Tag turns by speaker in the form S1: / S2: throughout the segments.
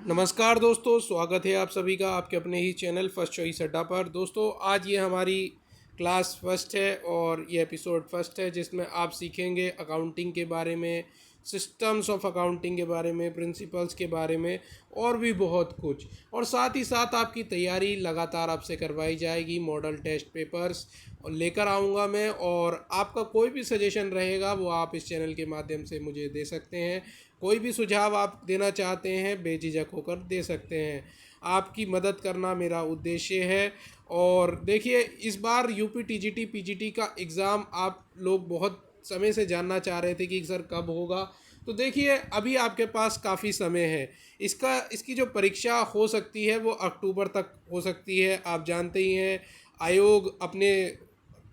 S1: नमस्कार दोस्तों, स्वागत है आप सभी का आपके अपने ही चैनल फर्स्ट चॉइस अड्डा पर। दोस्तों, आज ये हमारी क्लास फर्स्ट है और ये एपिसोड फर्स्ट है जिसमें आप सीखेंगे अकाउंटिंग के बारे में, सिस्टम्स ऑफ अकाउंटिंग के बारे में, प्रिंसिपल्स के बारे में और भी बहुत कुछ। और साथ ही साथ आपकी तैयारी लगातार आपसे करवाई जाएगी। मॉडल टेस्ट पेपर्स लेकर आऊँगा मैं, और आपका कोई भी सजेशन रहेगा वो आप इस चैनल के माध्यम से मुझे दे सकते हैं। कोई भी सुझाव आप देना चाहते हैं बेझिझक होकर दे सकते हैं। आपकी मदद करना मेरा उद्देश्य है। और देखिए, इस बार यूपी टीजीटी पीजीटी का एग्ज़ाम आप लोग बहुत समय से जानना चाह रहे थे कि सर कब होगा। तो देखिए, अभी आपके पास काफ़ी समय है। इसकी जो परीक्षा हो सकती है वो अक्टूबर तक हो सकती है। आप जानते ही हैं, आयोग अपने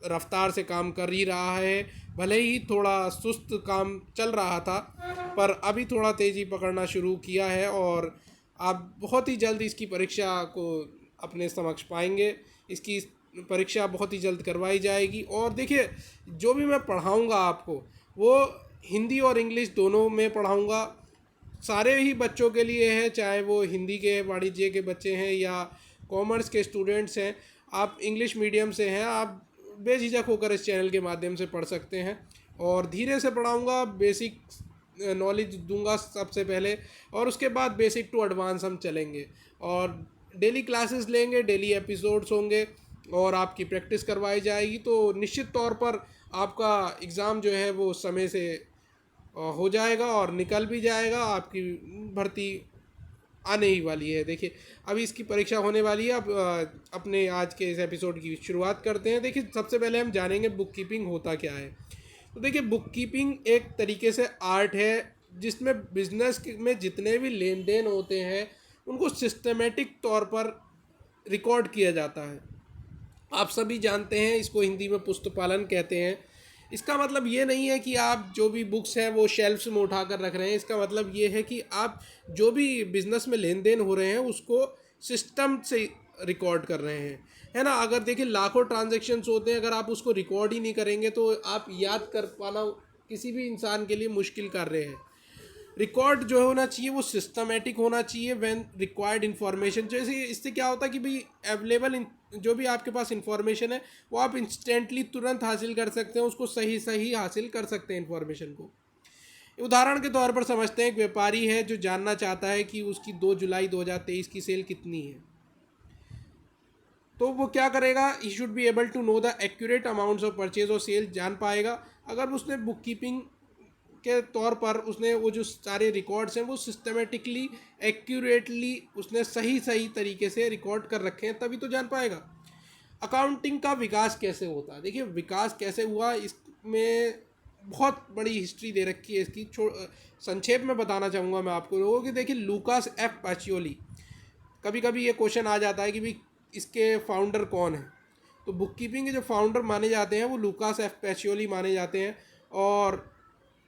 S1: रफ्तार से काम कर ही रहा है। भले ही थोड़ा सुस्त काम चल रहा था, पर अभी थोड़ा तेज़ी पकड़ना शुरू किया है और आप बहुत ही जल्द इसकी परीक्षा को अपने समक्ष पाएंगे। इसकी परीक्षा बहुत ही जल्द करवाई जाएगी। और देखिए, जो भी मैं पढ़ाऊंगा आपको वो हिंदी और इंग्लिश दोनों में पढ़ाऊंगा। सारे ही बच्चों के लिए है, चाहे वो हिंदी के वाणिज्य के बच्चे हैं या कॉमर्स के स्टूडेंट्स हैं। आप इंग्लिश मीडियम से हैं, आप बेझिझक होकर इस चैनल के माध्यम से पढ़ सकते हैं। और धीरे से पढ़ाऊंगा, बेसिक नॉलेज दूंगा सबसे पहले, और उसके बाद बेसिक टू एडवांस हम चलेंगे। और डेली क्लासेस लेंगे, डेली एपिसोड्स होंगे और आपकी प्रैक्टिस करवाई जाएगी। तो निश्चित तौर पर आपका एग्ज़ाम जो है वो समय से हो जाएगा और निकल भी जाएगा। आपकी भर्ती आने ही वाली है। देखिए, अभी इसकी परीक्षा होने वाली है। अब अपने आज के इस एपिसोड की शुरुआत करते हैं। देखिए, सबसे पहले हम जानेंगे बुक कीपिंग होता क्या है। तो देखिए, बुक कीपिंग एक तरीके से आर्ट है जिसमें बिजनेस में जितने भी लेन देन होते हैं उनको सिस्टमेटिक तौर पर रिकॉर्ड किया जाता है। आप सभी जानते हैं, इसको हिंदी में पुस्तपालन कहते हैं। इसका मतलब ये नहीं है कि आप जो भी बुक्स हैं वो शेल्फ्स में उठा कर रख रहे हैं। इसका मतलब ये है कि आप जो भी बिज़नेस में लेन देन हो रहे हैं उसको सिस्टम से रिकॉर्ड कर रहे हैं, है ना। अगर देखिए, लाखों ट्रांजैक्शंस होते हैं, अगर आप उसको रिकॉर्ड ही नहीं करेंगे तो आप याद कर पाना किसी भी इंसान के लिए मुश्किल कार्य है। रिकॉर्ड जो होना चाहिए वो सिस्टमेटिक होना चाहिए। व्हेन रिक्वायर्ड इन्फॉर्मेशन, जैसे इससे क्या होता है कि भाई अवेलेबल जो भी आपके पास इन्फॉर्मेशन है वो आप इंस्टेंटली तुरंत हासिल कर सकते हैं, उसको सही सही हासिल कर सकते हैं इन्फॉर्मेशन को। उदाहरण के तौर पर समझते हैं, एक व्यापारी है जो जानना चाहता है कि उसकी 2 जुलाई 2023 की सेल कितनी है। तो वो क्या करेगा, he should be able to know the accurate amounts of purchase और सेल जान पाएगा अगर उसने बुक कीपिंग के तौर पर उसने वो जो सारे रिकॉर्ड्स हैं वो सिस्टमेटिकली एक्यूरेटली उसने सही सही तरीके से रिकॉर्ड कर रखे हैं, तभी तो जान पाएगा। अकाउंटिंग का विकास कैसे होता है। देखिए, विकास कैसे हुआ इसमें बहुत बड़ी हिस्ट्री दे रखी है इसकी। संक्षेप में बताना चाहूँगा मैं आपको लोगों कि देखिए, लूकास एफ पाचियोली, कभी कभी ये क्वेश्चन आ जाता है कि भाई इसके फाउंडर कौन है। तो बुक कीपिंग के जो फाउंडर माने जाते हैं वो लूकास एफ पैचियोली माने जाते हैं। और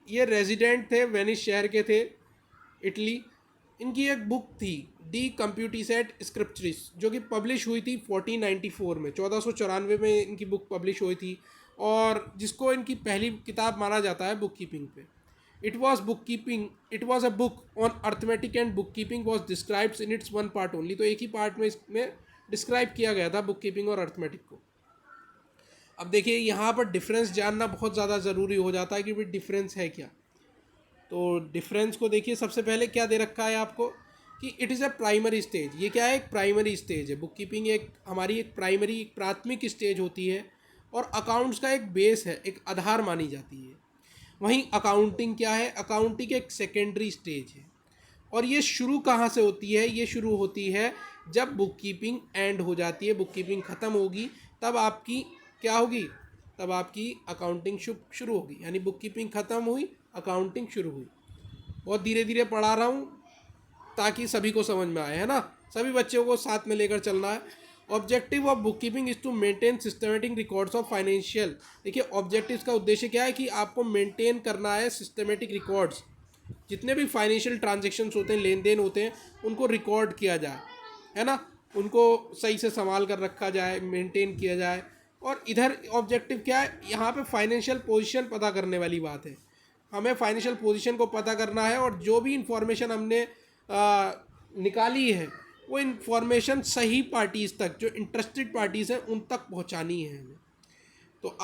S1: ये रेजिडेंट थे, वेनिस शहर के थे, इटली। इनकी एक बुक थी डी कंप्यूटिसेट स्क्रिप्चरिस, जो कि पब्लिश हुई थी 1494 में, 1494 में इनकी बुक पब्लिश हुई थी, और जिसको इनकी पहली किताब माना जाता है बुक कीपिंग पे। It was a book on arithmetic and book keeping was describes in its one part only. तो एक ही पार्ट में इसमें डिस्क्राइब किया गया था बुक कीपिंग और अर्थमेटिक को। अब देखिए, यहाँ पर डिफरेंस जानना बहुत ज़्यादा ज़रूरी हो जाता है कि भाई डिफरेंस है क्या। तो डिफरेंस को देखिए, सबसे पहले क्या दे रखा है आपको कि it is a primary stage. ये क्या है, एक प्राइमरी स्टेज है। बुक कीपिंग एक हमारी एक प्राइमरी, एक प्राथमिक स्टेज होती है और अकाउंट्स का एक बेस है, एक आधार मानी जाती है। वहीं अकाउंटिंग क्या है, अकाउंटिंग एक सेकेंडरी स्टेज है। और ये शुरू कहाँ से होती है, ये शुरू होती है जब बुक कीपिंग एंड हो जाती है, बुक कीपिंग ख़त्म होगी, तब आपकी क्या होगी, तब आपकी अकाउंटिंग शुरू होगी। यानी बुक कीपिंग ख़त्म हुई, अकाउंटिंग शुरू हुई। बहुत धीरे धीरे पढ़ा रहा हूँ ताकि सभी को समझ में आए, है ना। सभी बच्चों को साथ में लेकर चलना है। Objective of book keeping is to maintain systematic records of financial. देखिए, ऑब्जेक्टिव का उद्देश्य क्या है कि आपको मेंटेन करना है सिस्टमेटिक रिकॉर्ड्स। जितने भी फाइनेंशियल ट्रांजेक्शन्स होते हैं, लेन देन होते हैं, उनको रिकॉर्ड किया जाए, है ना। उनको सही से संभाल कर रखा जाए, मेंटेन किया जाए। और इधर ऑब्जेक्टिव क्या है, यहाँ पे फाइनेंशियल पोजीशन पता करने वाली बात है। हमें फाइनेंशियल पोजीशन को पता करना है और जो भी इंफॉर्मेशन हमने निकाली है वो इन्फॉर्मेशन सही पार्टीज़ तक, जो इंटरेस्टेड पार्टीज़ हैं उन तक पहुंचानी है हमें। तो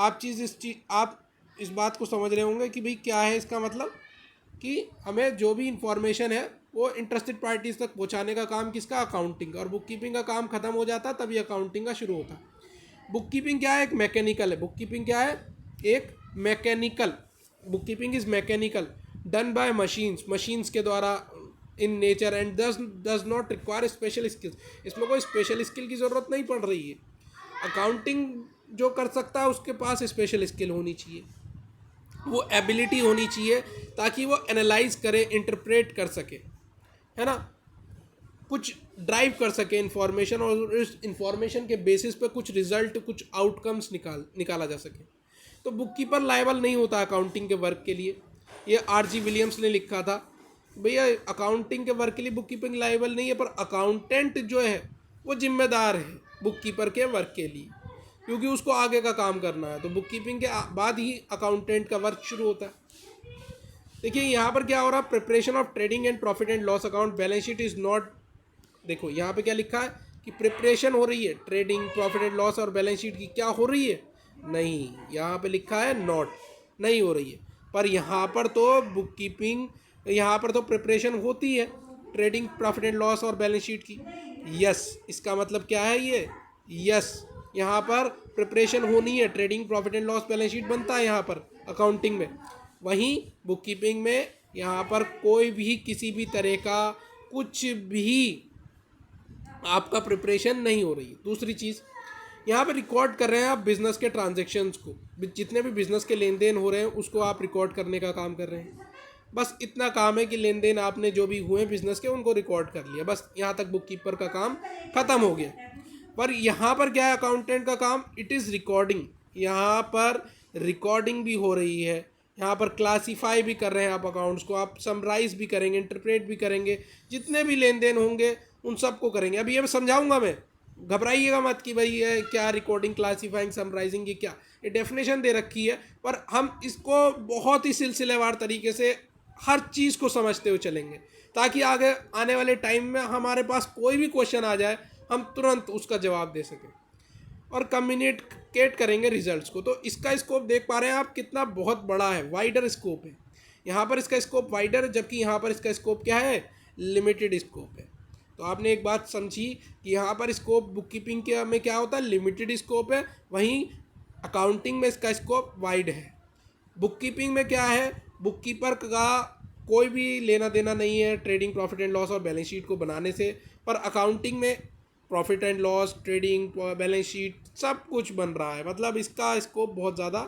S1: आप इस बात को समझ रहे होंगे कि भाई क्या है इसका मतलब, कि हमें जो भी इंफॉर्मेशन है वो इंटरेस्टेड पार्टीज़ तक पहुंचाने का काम किसका, अकाउंटिंग का। और बुक कीपिंग का काम ख़त्म हो जाता तभी अकाउंटिंग का शुरू होता। बुक कीपिंग क्या है, एक मैकेनिकल है। बुक कीपिंग क्या है, एक mechanical. Book keeping is mechanical, done by machines के द्वारा in nature, and does not require special skills. इसमें कोई स्पेशल स्किल की ज़रूरत नहीं पड़ रही है। अकाउंटिंग जो कर सकता है उसके पास स्पेशल स्किल होनी चाहिए, वो एबिलिटी होनी चाहिए, ताकि वो एनालाइज करे, इंटरप्रेट कर सके, है ना, कुछ ड्राइव कर सके इंफॉर्मेशन, और इस इंफॉर्मेशन के बेसिस पे कुछ रिजल्ट, कुछ आउटकम्स निकाला जा सके। तो बुक कीपर लायबल नहीं होता अकाउंटिंग के वर्क के लिए। ये R.G. विलियम्स ने लिखा था, भैया अकाउंटिंग के वर्क के लिए बुक कीपिंग लायबल नहीं है, पर अकाउंटेंट जो है वो जिम्मेदार है बुक कीपर के वर्क के लिए, क्योंकि उसको आगे का काम करना है। तो बुक कीपिंग के बाद ही अकाउंटेंट का वर्क शुरू होता है। देखिए यहाँ पर क्या हो रहा है, preparation of trading and profit and loss account, balance sheet is not. देखो यहाँ पे क्या लिखा है कि प्रिपरेशन हो रही है, ट्रेडिंग, प्रॉफिट एंड लॉस और बैलेंस शीट की क्या हो रही है, नहीं, यहाँ पे लिखा है नॉट, नहीं हो रही है। पर यहाँ पर तो बुक कीपिंग, यहाँ पर तो प्रिपरेशन होती है ट्रेडिंग, प्रॉफिट एंड लॉस और बैलेंस शीट की। यस, इसका मतलब क्या है ये, यस, यहाँ पर प्रिपरेशन होनी है, trading, profit and loss, balance sheet बनता है यहाँ पर अकाउंटिंग में। वहीं बुक कीपिंग में यहाँ पर कोई भी किसी भी तरह का कुछ भी आपका प्रिपरेशन नहीं हो रही। दूसरी चीज़, यहाँ पे रिकॉर्ड कर रहे हैं आप बिज़नेस के ट्रांजैक्शंस को, जितने भी बिज़नेस के लेन देन हो रहे हैं उसको आप रिकॉर्ड करने का काम कर रहे हैं। बस इतना काम है कि लेन देन आपने जो भी हुए बिज़नेस के उनको रिकॉर्ड कर लिया, बस यहाँ तक बुक कीपर का काम ख़त्म हो गया। पर यहाँ पर क्या है अकाउंटेंट का काम, इट इज़ रिकॉर्डिंग। यहाँ पर रिकॉर्डिंग भी हो रही है, यहाँ पर क्लासीफाई भी कर रहे हैं आप अकाउंट्स को, आप समराइज़ भी करेंगे, इंटरप्रेट भी करेंगे, जितने भी लेन देन होंगे उन सबको करेंगे। अभी ये समझाऊंगा मैं, घबराइएगा मत कि भाई ये क्या रिकॉर्डिंग, क्लासीफाइंग, समराइजिंग, ये क्या, ये डेफिनेशन दे रखी है, पर हम इसको बहुत ही सिलसिलेवार तरीके से हर चीज़ को समझते हुए चलेंगे, ताकि आगे आने वाले टाइम में हमारे पास कोई भी क्वेश्चन आ जाए हम तुरंत उसका जवाब दे सकें और कम्युनिकेट करेंगे रिजल्ट्स को। तो इसका स्कोप देख पा रहे हैं आप कितना बहुत बड़ा है, वाइडर स्कोप है। यहाँ पर इसका स्कोप वाइडर है, जबकि यहाँ पर इसका स्कोप क्या है, लिमिटेड स्कोप है। तो आपने एक बात समझी कि यहाँ पर स्कोप बुक कीपिंग के में क्या होता है, लिमिटेड स्कोप है, वहीं अकाउंटिंग में इसका स्कोप वाइड है। बुक कीपिंग में क्या है, बुक कीपर का कोई भी लेना देना नहीं है ट्रेडिंग, प्रॉफिट एंड लॉस और बैलेंस शीट को बनाने से, पर अकाउंटिंग में profit and loss, trading, balance sheet सब कुछ बन रहा है, मतलब इसका स्कोप बहुत ज़्यादा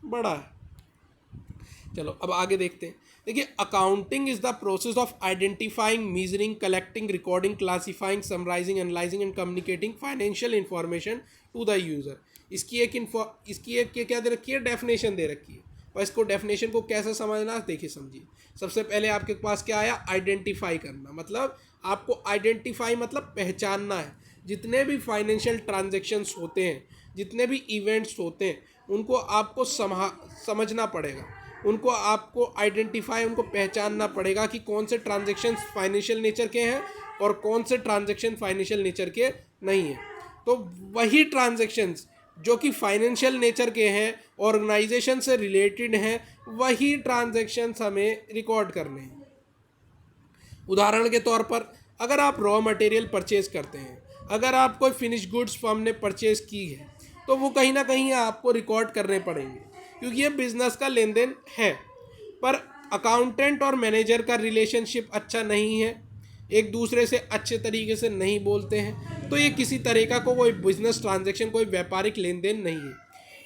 S1: बड़ा है। चलो अब आगे देखते हैं। देखिए, accounting is the process of identifying, measuring, collecting, recording, classifying, summarising, analysing and communicating financial information to the user. इसकी एक क्या दे रखी है, डेफिनेशन दे रखी है। और इसको डेफिनेशन को कैसे समझना, देखिए समझिए। सबसे पहले आपके पास क्या आया, आइडेंटिफाई करना, मतलब आपको आइडेंटिफाई मतलब पहचानना है। जितने भी फाइनेंशियल ट्रांजेक्शन्स होते हैं, जितने भी इवेंट्स होते हैं, उनको आपको समझना पड़ेगा, उनको आपको आइडेंटिफाई, उनको पहचानना पड़ेगा कि कौन से ट्रांजेक्शन्स फाइनेंशियल नेचर के हैं और कौन से ट्रांजेक्शन फाइनेंशियल नेचर के नहीं हैं। तो वही ट्रांजेक्शन्स जो कि फाइनेंशियल नेचर के हैं, ऑर्गेनाइजेशन से रिलेटेड हैं, वही ट्रांजेक्शन्स हमें रिकॉर्ड करने हैं। उदाहरण के तौर पर, अगर आप रॉ मटेरियल परचेज करते हैं, अगर आप कोई फिनिश गुड्स फर्म ने परचेज की है, तो वो कहीं ना कहीं आपको रिकॉर्ड करने पड़ेंगे, क्योंकि ये बिजनेस का लेन देन है। पर अकाउंटेंट और मैनेजर का रिलेशनशिप अच्छा नहीं है, एक दूसरे से अच्छे तरीके से नहीं बोलते हैं, तो ये किसी तरह का कोई बिजनेस ट्रांजैक्शन, कोई व्यापारिक लेन देन नहीं है।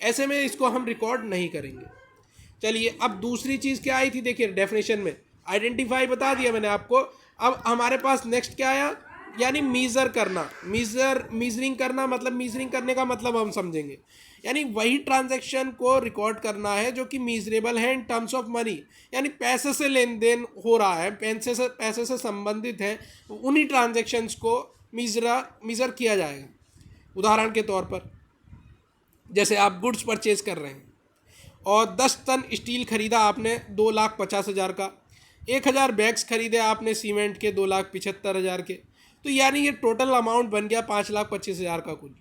S1: ऐसे में इसको हम रिकॉर्ड नहीं करेंगे। चलिए, अब दूसरी चीज़ क्या आई थी, देखिए डेफिनेशन में आइडेंटिफाई बता दिया मैंने आपको। अब हमारे पास नेक्स्ट क्या आया, यानी मीज़र करना, मीजरिंग करना, मतलब मीजरिंग करने का मतलब हम समझेंगे, यानी वही ट्रांजैक्शन को रिकॉर्ड करना है जो कि मीजरेबल है इन टर्म्स ऑफ मनी, यानी पैसे से लेन देन हो रहा है, पैसे से संबंधित है, उन्हीं ट्रांजैक्शंस को मीज़र किया जाएगा। उदाहरण के तौर पर, जैसे आप गुड्स परचेज कर रहे हैं और 10 टन स्टील खरीदा आपने 2,50,000 का, 1000 बैग्स खरीदे आपने सीमेंट के 2,75,000 के, तो यानी ये टोटल अमाउंट बन गया 5,25,000 का कुल।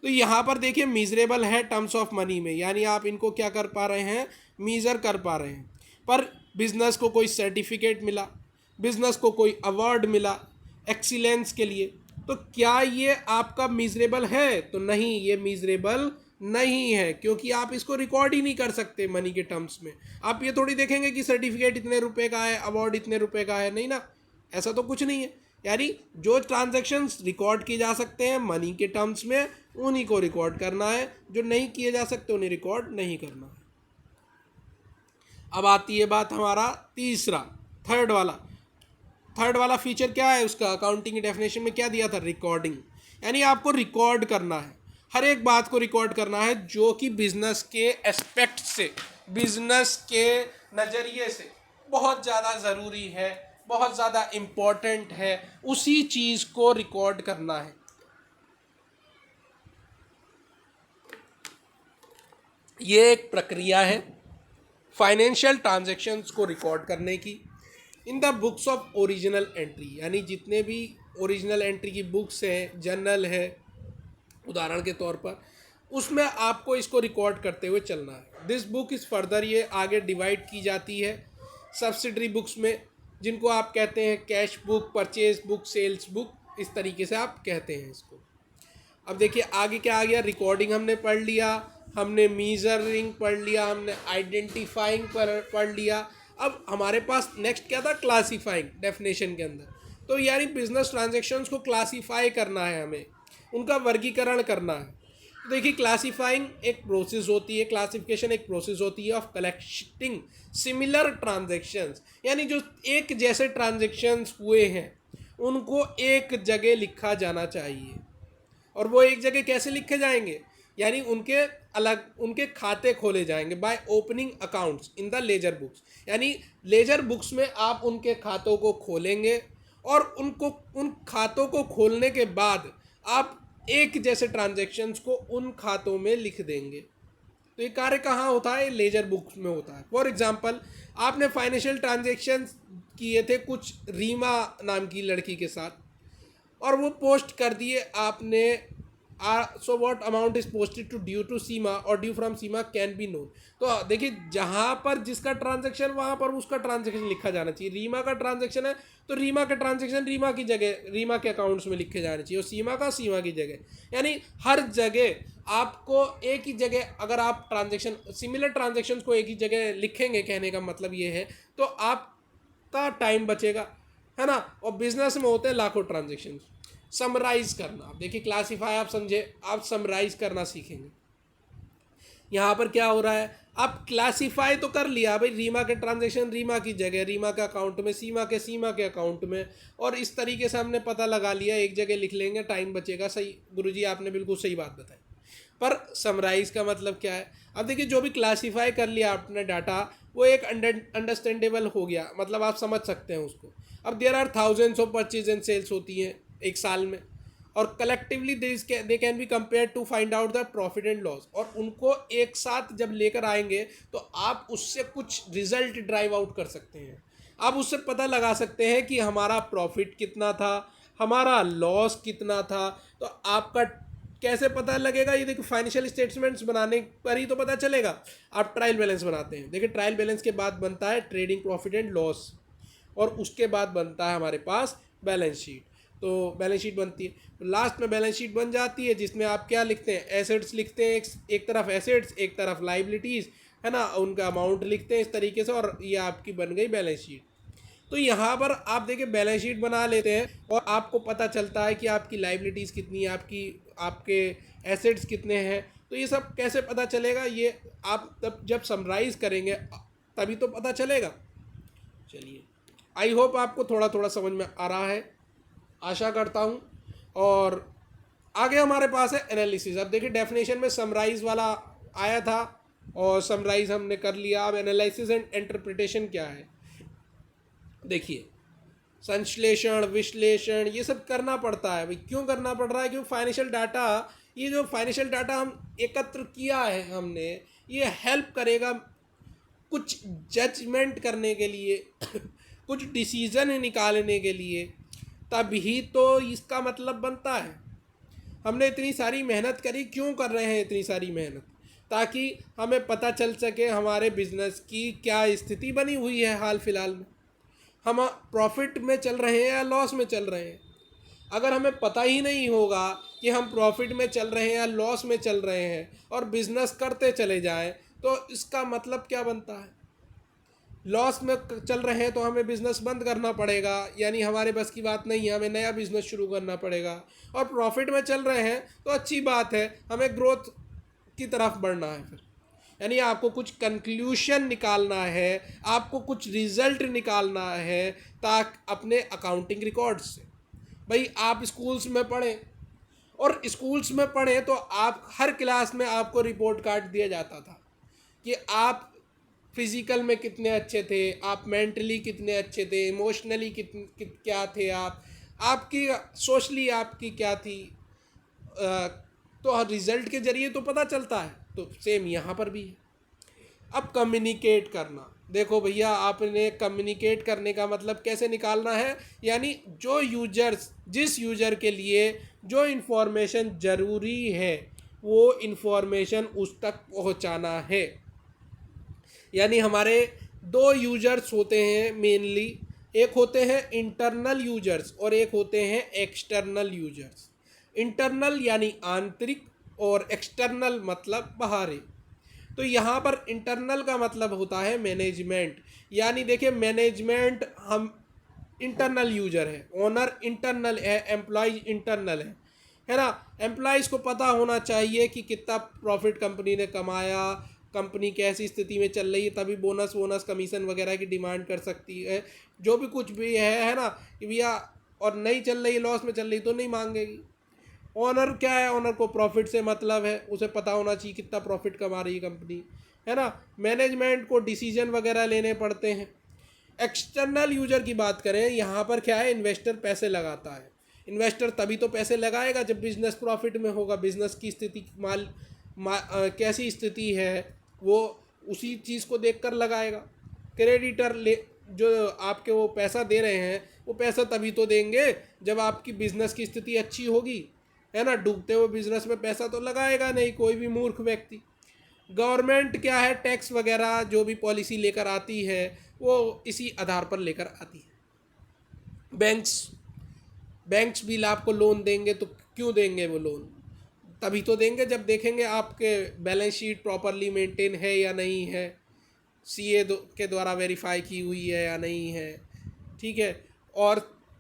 S1: तो यहाँ पर देखिए मीजरेबल है टर्म्स ऑफ मनी में, यानी आप इनको क्या कर पा रहे हैं, मीज़र कर पा रहे हैं। पर बिजनेस को कोई सर्टिफिकेट मिला, बिजनेस को कोई अवार्ड मिला एक्सीलेंस के लिए, तो क्या ये आपका मीजरेबल है? तो नहीं, ये मीजरेबल नहीं है, क्योंकि आप इसको रिकॉर्ड ही नहीं कर सकते मनी के टर्म्स में। आप ये थोड़ी देखेंगे कि सर्टिफिकेट इतने रुपए का है, अवार्ड इतने रुपए का है, नहीं ना, ऐसा तो कुछ नहीं है। यानी जो ट्रांजैक्शंस रिकॉर्ड किए जा सकते हैं मनी के टर्म्स में, उन्हीं को रिकॉर्ड करना है, जो नहीं किए जा सकते उन्हें रिकॉर्ड नहीं करना है। अब आती है बात हमारा तीसरा, थर्ड वाला फीचर क्या है उसका, अकाउंटिंग की डेफिनेशन में क्या दिया था, रिकॉर्डिंग। यानी आपको रिकॉर्ड करना है, हर एक बात को रिकॉर्ड करना है जो कि बिजनेस के एस्पेक्ट से, बिजनेस के नज़रिए से बहुत ज़्यादा ज़रूरी है, बहुत ज़्यादा इम्पोर्टेंट है, उसी चीज़ को रिकॉर्ड करना है। ये एक प्रक्रिया है फाइनेंशियल ट्रांजैक्शंस को रिकॉर्ड करने की इन the books of original entry. यानी जितने भी ओरिजिनल एंट्री की बुक्स हैं, जर्नल है उदाहरण के तौर पर, उसमें आपको इसको रिकॉर्ड करते हुए चलना है। दिस बुक इज़ फर्दर, ये आगे डिवाइड की जाती है सब्सिडरी बुक्स में, जिनको आप कहते हैं cash book, purchase book, sales book, इस तरीके से आप कहते हैं इसको। अब देखिए आगे क्या आ गया, रिकॉर्डिंग हमने पढ़ लिया, हमने मीजरिंग पढ़ लिया, हमने आइडेंटिफाइंग पढ़ लिया। अब हमारे पास नेक्स्ट क्या था, क्लासीफाइंग डेफिनेशन के अंदर। तो यानी बिजनेस ट्रांजैक्शंस को क्लासीफाई करना है, हमें उनका वर्गीकरण करना है। तो देखिए क्लासीफाइंग एक प्रोसेस होती है, क्लासिफिकेशन एक प्रोसेस होती है ऑफ कलेक्टिंग सिमिलर ट्रांजैक्शंस। यानी जो एक जैसे ट्रांजैक्शंस हुए हैं उनको एक जगह लिखा जाना चाहिए। और वो एक जगह कैसे लिखे जाएंगे, यानी उनके अलग उनके खाते खोले जाएंगे by opening accounts in the ledger books. यानी लेजर बुक्स में आप उनके खातों को खोलेंगे और उन खातों को खोलने के बाद आप एक जैसे ट्रांजैक्शंस को उन खातों में लिख देंगे। तो ये कार्य कहाँ होता है, लेजर बुक्स में होता है। फॉर एग्जांपल आपने फाइनेंशियल ट्रांजैक्शंस किए थे कुछ रीमा नाम की लड़की के साथ, और वो पोस्ट कर दिए आपने, so what amount is posted to due to Seema और due from Seema can be known. तो देखिए जहाँ पर जिसका ट्रांजैक्शन वहाँ पर उसका ट्रांजैक्शन लिखा जाना चाहिए। रीमा का ट्रांजैक्शन है तो रीमा का ट्रांजैक्शन रीमा की जगह, रीमा के अकाउंट्स में लिखे जाने चाहिए, और सीमा का सीमा की जगह। यानी हर जगह आपको एक ही जगह, अगर आप ट्रांजैक्शन सिमिलर ट्रांजैक्शन को एक ही जगह लिखेंगे, कहने का मतलब ये है, तो आपका टाइम बचेगा, है ना। और बिजनेस में होते हैं लाखों ट्रांजैक्शन। समराइज करना, आप देखिए क्लासीफाई आप समझे, आप समराइज करना सीखेंगे। यहाँ पर क्या हो रहा है, आप क्लासीफाई तो कर लिया भाई, रीमा के ट्रांजैक्शन रीमा की जगह, रीमा के अकाउंट में, सीमा के अकाउंट में, और इस तरीके से हमने पता लगा लिया, एक जगह लिख लेंगे, टाइम बचेगा। सही गुरुजी, आपने बिल्कुल सही बात बताई। पर समराइज का मतलब क्या है, अब देखिए जो भी क्लासीफाई कर लिया आपने डाटा, वो एक अंडरस्टैंडेबल हो गया, मतलब आप समझ सकते हैं उसको। अब there are thousands of purchase and sales होती हैं एक साल में, और collectively they can be compare to find out the profit and loss. और उनको एक साथ जब लेकर आएंगे तो आप उससे कुछ रिजल्ट ड्राइव आउट कर सकते हैं। आप उससे पता लगा सकते हैं कि हमारा प्रॉफिट कितना था, हमारा लॉस कितना था। तो आपका कैसे पता लगेगा, ये देखिए फाइनेंशियल स्टेटमेंट्स बनाने पर ही तो पता चलेगा। आप ट्रायल बैलेंस बनाते हैं, देखिए ट्रायल बैलेंस के बाद बनता है ट्रेडिंग प्रॉफिट एंड लॉस, और उसके बाद बनता है हमारे पास बैलेंस शीट। तो बैलेंस शीट बनती है, तो लास्ट में बैलेंस शीट बन जाती है, जिसमें आप क्या लिखते हैं, एसेट्स लिखते हैं, एक तरफ एसेट्स, एक तरफ लाइबिलिटीज़, है ना, उनका अमाउंट लिखते हैं इस तरीके से, और ये आपकी बन गई बैलेंस शीट। तो यहाँ पर आप देखिए बैलेंस शीट बना लेते हैं और आपको पता चलता है कि आपकी लाइबिलिटीज़ कितनी है, आपके एसेट्स कितने हैं। तो ये सब कैसे पता चलेगा, ये आप तब जब समराइज़ करेंगे तभी तो पता चलेगा। चलिए, आई होप आपको थोड़ा थोड़ा समझ में आ रहा है, आशा करता हूँ। और आगे हमारे पास है एनालिसिस। अब देखिए डेफिनेशन में समराइज वाला आया था और समराइज हमने कर लिया। अब एनालिसिस एंड इंटरप्रिटेशन क्या है, देखिए संश्लेषण, विश्लेषण, ये सब करना पड़ता है भाई। क्यों करना पड़ रहा है, क्योंकि फाइनेंशियल डाटा, ये जो फाइनेंशियल डाटा हम एकत्र किया है हमने, ये हेल्प करेगा कुछ जजमेंट करने के लिए कुछ डिसीज़न निकालने के लिए, तभी तो इसका मतलब बनता है। हमने इतनी सारी मेहनत करी, क्यों कर रहे हैं इतनी सारी मेहनत? ताकि हमें पता चल सके हमारे बिजनेस की क्या स्थिति बनी हुई है हाल फिलहाल में, हम प्रॉफिट में चल रहे हैं या लॉस में चल रहे हैं। अगर हमें पता ही नहीं होगा कि हम प्रॉफिट में चल रहे हैं या लॉस में चल रहे हैं और बिजनेस करते चले जाएं, तो इसका मतलब क्या बनता है? लॉस में चल रहे हैं तो हमें बिज़नेस बंद करना पड़ेगा, यानी हमारे बस की बात नहीं है, हमें नया बिज़नेस शुरू करना पड़ेगा। और प्रॉफिट में चल रहे हैं तो अच्छी बात है, हमें ग्रोथ की तरफ बढ़ना है। फिर यानी आपको कुछ कंक्लूशन निकालना है, आपको कुछ रिजल्ट निकालना है, ताकि अपने अकाउंटिंग रिकॉर्ड्स से। भाई आप स्कूल्स में पढ़ें, और स्कूल्स में पढ़ें तो आप हर क्लास में आपको रिपोर्ट कार्ड दिया जाता था कि आप फिज़िकल में कितने अच्छे थे, आप मेंटली कितने अच्छे थे, इमोशनली क्या थे आप, आपकी सोशली आपकी क्या थी। तो रिज़ल्ट के ज़रिए तो पता चलता है, तो सेम यहाँ पर भी है। अब कम्युनिकेट करना, देखो भैया आपने कम्युनिकेट करने का मतलब कैसे निकालना है, यानी जो यूजर्स, जिस यूज़र के लिए जो इन्फॉर्मेशन ज़रूरी है वो इन्फॉर्मेशन उस तक पहुंचाना है। यानी हमारे दो यूजर्स होते हैं मेनली, एक होते हैं इंटरनल यूजर्स और एक होते हैं एक्सटर्नल यूजर्स। इंटरनल यानी आंतरिक और एक्सटर्नल मतलब बाहरी। तो यहाँ पर इंटरनल का मतलब होता है मैनेजमेंट। यानी देखिए मैनेजमेंट हम इंटरनल यूजर है, ओनर इंटरनल है, एम्प्लॉय इंटरनल है ना। एम्प्लॉयज़ को पता होना चाहिए कि कितना प्रॉफिट कंपनी ने कमाया, कंपनी कैसी स्थिति में चल रही है, तभी बोनस वोनस कमीशन वगैरह की डिमांड कर सकती है। जो भी कुछ भी है ना कि भैया, और नहीं चल रही, लॉस में चल रही तो नहीं मांगेगी। ओनर क्या है, ओनर को प्रॉफिट से मतलब है, उसे पता होना चाहिए कितना प्रॉफिट कमा रही है कंपनी, है ना। मैनेजमेंट को डिसीजन वगैरह लेने पड़ते हैं। एक्सटर्नल यूजर की बात करें, यहाँ पर क्या है, इन्वेस्टर पैसे लगाता है। इन्वेस्टर तभी तो पैसे लगाएगा जब बिजनेस प्रॉफिट में होगा, बिजनेस की स्थिति कैसी स्थिति है वो उसी चीज़ को देखकर लगाएगा। क्रेडिटर ले जो आपके वो पैसा दे रहे हैं, वो पैसा तभी तो देंगे जब आपकी बिजनेस की स्थिति अच्छी होगी, है ना। डूबते हुए बिजनेस में पैसा तो लगाएगा नहीं कोई भी मूर्ख व्यक्ति। गवर्नमेंट क्या है, टैक्स वगैरह जो भी पॉलिसी लेकर आती है वो इसी आधार पर लेकर आती है। बैंक्स भी आपको लोन देंगे तो क्यों देंगे? वो लोन तभी तो देंगे जब देखेंगे आपके बैलेंस शीट प्रॉपरली मेंटेन है या नहीं है, सीए के द्वारा वेरीफाई की हुई है या नहीं है, ठीक है। और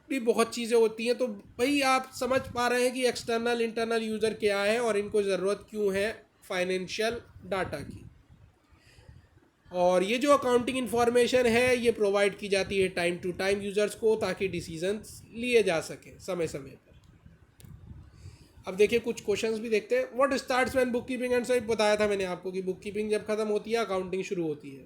S1: भी बहुत चीज़ें होती हैं। तो भाई आप समझ पा रहे हैं कि एक्सटर्नल इंटरनल यूज़र क्या है और इनको ज़रूरत क्यों है फाइनेंशियल डाटा की। और ये जो अकाउंटिंग इन्फॉर्मेशन है ये प्रोवाइड की जाती है टाइम टू टाइम यूज़र्स को, ताकि डिसीजंस लिए जा सकें समय समय पर। अब देखिए कुछ क्वेश्चंस भी देखते हैं। What starts when book keeping and, सब बताया था मैंने आपको कि बुक कीपिंग जब खत्म होती है अकाउंटिंग शुरू होती है।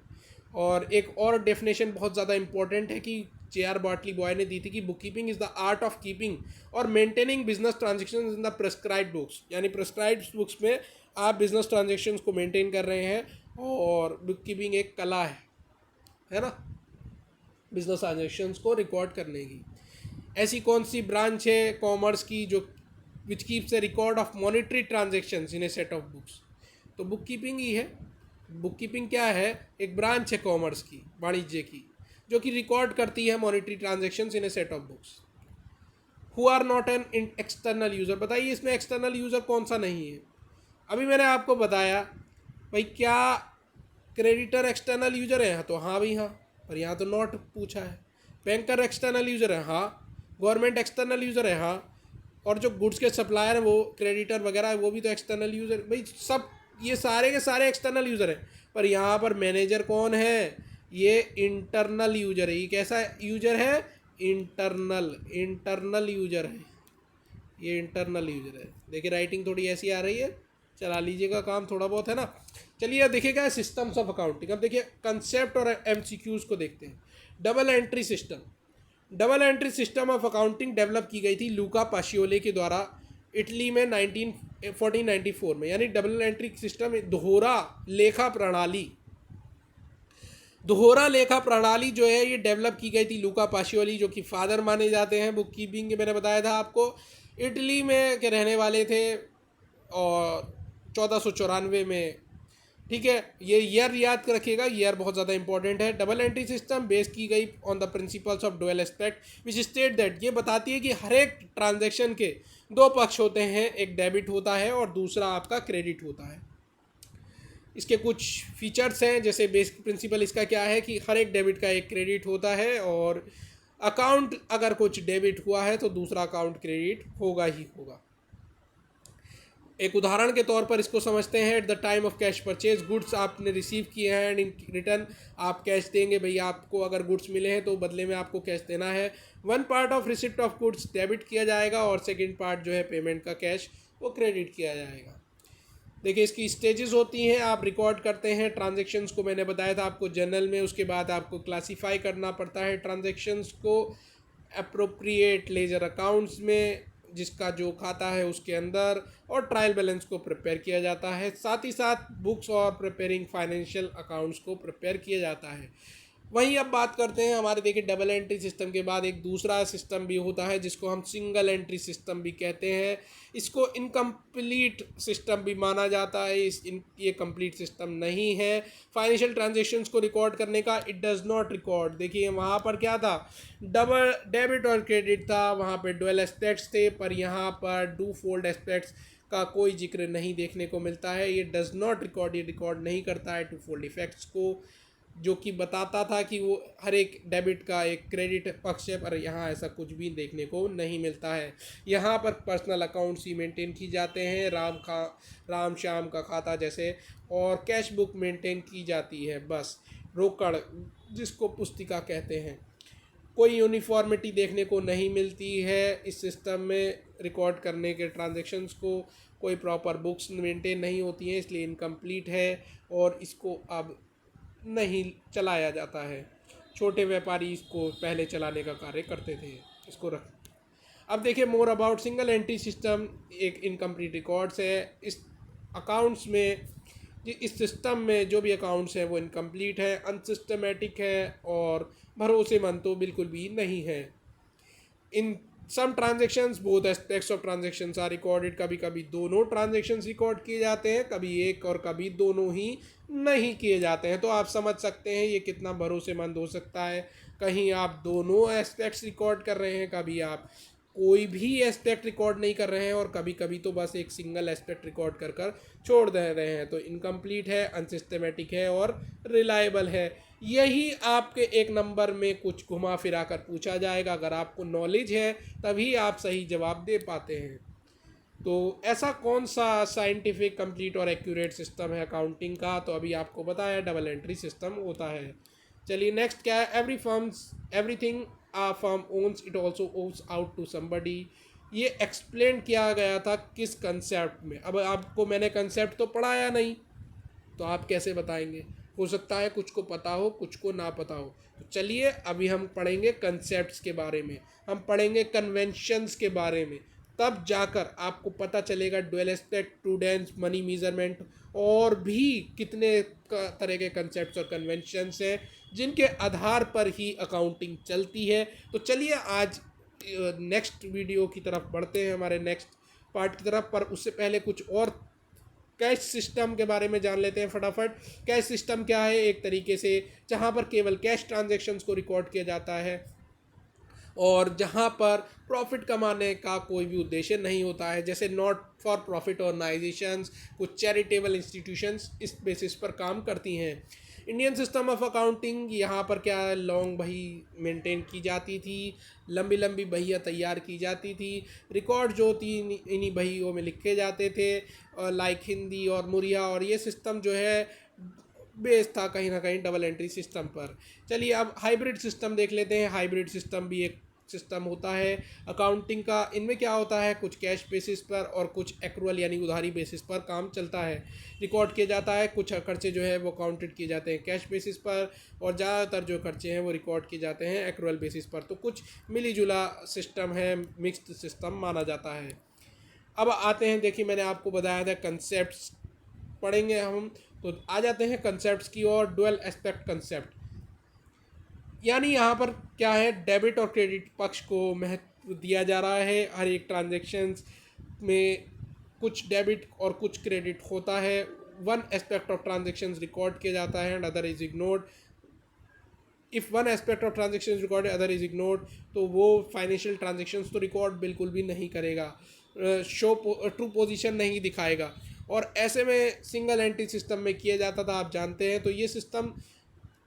S1: और एक और डेफिनेशन बहुत ज़्यादा इंपॉर्टेंट है कि J.R. बार्टली बॉय ने दी थी कि book keeping is the art of keeping और maintaining business transactions in the prescribed books. यानी प्रेस्क्राइब्ड बुक्स में आप बिजनेस ट्रांजेक्शन्स को मेंटेन कर रहे हैं, और बुक कीपिंग एक कला है ना, बिजनेस ट्रांजेक्शन्स को रिकॉर्ड करने की। ऐसी कौन सी ब्रांच है कॉमर्स की जो which keeps A record of monetary transactions in a set of books? तो बुक कीपिंग ही है। बुक कीपिंग क्या है, एक ब्रांच है कॉमर्स की, वाणिज्य की, जो कि रिकॉर्ड करती है monetary transactions in a set of books. Who are not an external user, बताइए इसमें एक्सटर्नल यूज़र कौन सा नहीं है? अभी मैंने आपको बताया भाई, क्या क्रेडिटर एक्सटर्नल यूज़र है? तो हाँ भाई हाँ, पर यहाँ तो नॉट पूछा है। बैंकर एक्सटर्नल यूज़र है? हाँ। गवर्नमेंट एक्सटर्नल यूज़र है? हाँ। और जो गुड्स के सप्लायर हैं वो क्रेडिटर वगैरह है, वो भी तो एक्सटर्नल यूज़र भाई, सब ये सारे के सारे एक्सटर्नल यूज़र हैं। पर यहाँ पर मैनेजर कौन है? ये इंटरनल यूज़र है। ये कैसा यूज़र है? इंटरनल यूज़र है, ये इंटरनल यूज़र है। देखिए राइटिंग थोड़ी ऐसी आ रही है, चला लीजिएगा, काम थोड़ा बहुत है ना। चलिए देखिएगा सिस्टम्स ऑफ अकाउंटिंग। अब देखिए कंसेप्ट और MCQs को देखते हैं। Double entry system, double entry system of accounting develop की गई थी लूका पाशियोली के द्वारा इटली में 1494 में। यानी डबल एंट्री सिस्टम दोहरा लेखा प्रणाली दोहरा लेखा प्रणाली जो है ये डेवलप की गई थी लूका पाशियोली, जो कि फादर माने जाते हैं बुक कीपिंग के। मैंने बताया था आपको, इटली में के रहने वाले थे और 1494 में। ठीक है, ये ईयर याद रखिएगा, ईयर बहुत ज़्यादा इंपॉर्टेंट है। डबल एंट्री सिस्टम बेस की गई on the principles of dual aspect which state that, ये बताती है कि हर एक ट्रांजैक्शन के दो पक्ष होते हैं, एक डेबिट होता है और दूसरा आपका क्रेडिट होता है। इसके कुछ फीचर्स हैं, जैसे बेसिक प्रिंसिपल इसका क्या है कि हर एक डेबिट का एक क्रेडिट होता है, और अकाउंट अगर कुछ डेबिट हुआ है तो दूसरा अकाउंट क्रेडिट होगा ही होगा। एक उदाहरण के तौर पर इसको समझते हैं। Eight the time of cash purchase, goods आपने रिसीव किए हैं एंड इन रिटर्न आप कैश देंगे। भैया आपको अगर गुड्स मिले हैं तो बदले में आपको कैश देना है। One part of receipt of goods debit किया जाएगा और सेकंड पार्ट जो है पेमेंट का कैश वो क्रेडिट किया जाएगा। देखिए इसकी स्टेजेस होती हैं, आप रिकॉर्ड करते हैं ट्रांजेक्शन्स को। मैंने बताया था आपको जर्नल में, उसके बाद आपको क्लासीफाई करना पड़ता है ट्रांजेक्शन्स को अप्रोप्रिएट लेजर अकाउंट्स में, जिसका जो खाता है उसके अंदर, और ट्रायल बैलेंस को प्रिपेयर किया जाता है। साथ ही साथ बुक्स और प्रिपेयरिंग फाइनेंशियल अकाउंट्स को प्रिपेयर किया जाता है। वहीं अब बात करते हैं हमारे, देखिए डबल एंट्री सिस्टम के बाद एक दूसरा सिस्टम भी होता है जिसको हम सिंगल एंट्री सिस्टम भी कहते हैं। इसको इनकम्प्लीट सिस्टम भी माना जाता है। ये कंप्लीट सिस्टम नहीं है फाइनेंशियल ट्रांजेक्शन्स को रिकॉर्ड करने का। It does not record. देखिए वहाँ पर क्या था, डबल डेबिट और क्रेडिट था, वहाँ पर डुअल एस्पेक्ट्स थे, पर यहाँ पर डू फोल्ड एस्पेक्ट्स का कोई जिक्र नहीं देखने को मिलता है। ये डज़ नॉट रिकॉर्ड, ये रिकॉर्ड नहीं करता है टू फोल्ड इफेक्ट्स को, जो कि बताता था कि वो हर एक डेबिट का एक क्रेडिट पक्ष है, पर यहाँ ऐसा कुछ भी देखने को नहीं मिलता है। यहाँ पर पर्सनल अकाउंट्स ही मेंटेन की जाते हैं, राम श्याम का खाता जैसे, और कैश बुक मेंटेन की जाती है बस, रोकड़ जिसको पुस्तिका कहते हैं। कोई यूनिफॉर्मिटी देखने को नहीं मिलती है इस सिस्टम में रिकॉर्ड करने के ट्रांजेक्शन्स को। कोई प्रॉपर बुक्स मेंटेन नहीं होती हैं, इसलिए इनकम्प्लीट है और इसको अब नहीं चलाया जाता है। छोटे व्यापारी इसको पहले चलाने का कार्य करते थे। इसको रख अब देखिए more about single entry system. एक इनकम्प्लीट रिकॉर्ड्स है इस अकाउंट्स में। इस सिस्टम में जो भी अकाउंट्स हैं वो इनकम्प्लीट है, अनसिस्टमेटिक है और भरोसेमंद तो बिल्कुल भी नहीं है। In some transactions both aspects of transactions are recorded. कभी कभी दोनों ट्रांजेक्शन्स रिकॉर्ड किए जाते हैं, कभी एक और कभी दोनों ही नहीं किए जाते हैं। तो आप समझ सकते हैं ये कितना भरोसेमंद हो सकता है। कहीं आप दोनों एस्पेक्ट्स रिकॉर्ड कर रहे हैं, कभी आप कोई भी एस्पेक्ट रिकॉर्ड नहीं कर रहे हैं, और कभी कभी तो बस एक सिंगल एस्पेक्ट रिकॉर्ड कर कर छोड़ दे रहे हैं। तो इनकम्प्लीट है, अनसिस्टमेटिक है और रिलायबल है। यही आपके एक नंबर में कुछ घुमा फिरा कर पूछा जाएगा। अगर आपको नॉलेज है तभी आप सही जवाब दे पाते हैं। तो ऐसा कौन सा साइंटिफिक कंप्लीट और एक्यूरेट सिस्टम है अकाउंटिंग का, तो अभी आपको बताया डबल एंट्री सिस्टम होता है। चलिए नेक्स्ट क्या है, everything a firm owns it also owes out to somebody. ये एक्सप्लेन किया गया था किस कंसेप्ट में। अब आपको मैंने कंसेप्ट तो पढ़ाया नहीं, तो आप कैसे बताएंगे। हो सकता है कुछ को पता हो, कुछ को ना पता हो। तो चलिए अभी हम पढ़ेंगे कंसेप्ट्स के बारे में, हम पढ़ेंगे कन्वेंशंस के बारे में, तब जाकर आपको पता चलेगा dual aspect, prudence, money measurement और भी कितने तरह के कंसेप्ट्स और कन्वेंशंस हैं जिनके आधार पर ही अकाउंटिंग चलती है। तो चलिए आज नेक्स्ट वीडियो की तरफ बढ़ते हैं, हमारे नेक्स्ट पार्ट की तरफ। पर उससे पहले कुछ और कैश सिस्टम के बारे में जान लेते हैं फटाफट। कैश सिस्टम क्या है, एक तरीके से जहां पर केवल कैश ट्रांजैक्शंस को रिकॉर्ड किया जाता है और जहां पर प्रॉफिट कमाने का कोई भी उद्देश्य नहीं होता है, जैसे नॉट फॉर प्रॉफिट ऑर्गेनाइजेशंस, कुछ चैरिटेबल इंस्टीट्यूशंस इस बेसिस पर काम करती हैं। इंडियन सिस्टम ऑफ अकाउंटिंग, यहाँ पर क्या लॉन्ग बही मेंटेन की जाती थी, लंबी लंबी बहियाँ तैयार की जाती थी, रिकॉर्ड जो थी इन्हीं बहियों में लिखे जाते थे, लाइक हिंदी और मुरिया। और ये सिस्टम जो है बेस था कहीं ना कहीं डबल एंट्री सिस्टम पर। चलिए अब हाइब्रिड सिस्टम देख लेते हैं। हाइब्रिड सिस्टम भी एक सिस्टम होता है अकाउंटिंग का। इनमें क्या होता है, कुछ कैश बेसिस पर और कुछ एक्रुअल यानी उधारी बेसिस पर काम चलता है, रिकॉर्ड किया जाता है। कुछ खर्चे जो है वो काउंटेड किए जाते हैं कैश बेसिस पर, और ज़्यादातर जो खर्चे हैं वो रिकॉर्ड किए जाते हैं एक्रुअल बेसिस पर। तो कुछ मिली जुला सिस्टम है, मिक्स्ड सिस्टम माना जाता है। अब आते हैं, देखिए मैंने आपको बताया था कंसेप्ट्स पढ़ेंगे हम, तो आ जाते हैं कंसेप्ट्स की और। डुअल एस्पेक्ट कंसेप्ट, यानी यहाँ पर क्या है, डेबिट और क्रेडिट पक्ष को महत्व दिया जा रहा है। हर एक ट्रांजेक्शन्स में कुछ डेबिट और कुछ क्रेडिट होता है। One aspect of transactions record किया जाता है and other is ignored. If one aspect of transaction is record other is ignored, तो वो फाइनेंशियल ट्रांजेक्शन्स तो रिकॉर्ड बिल्कुल भी नहीं करेगा, शो ट्रू पोजीशन नहीं दिखाएगा। और ऐसे में सिंगल एंट्री सिस्टम में किया जाता था, आप जानते हैं। तो ये सिस्टम,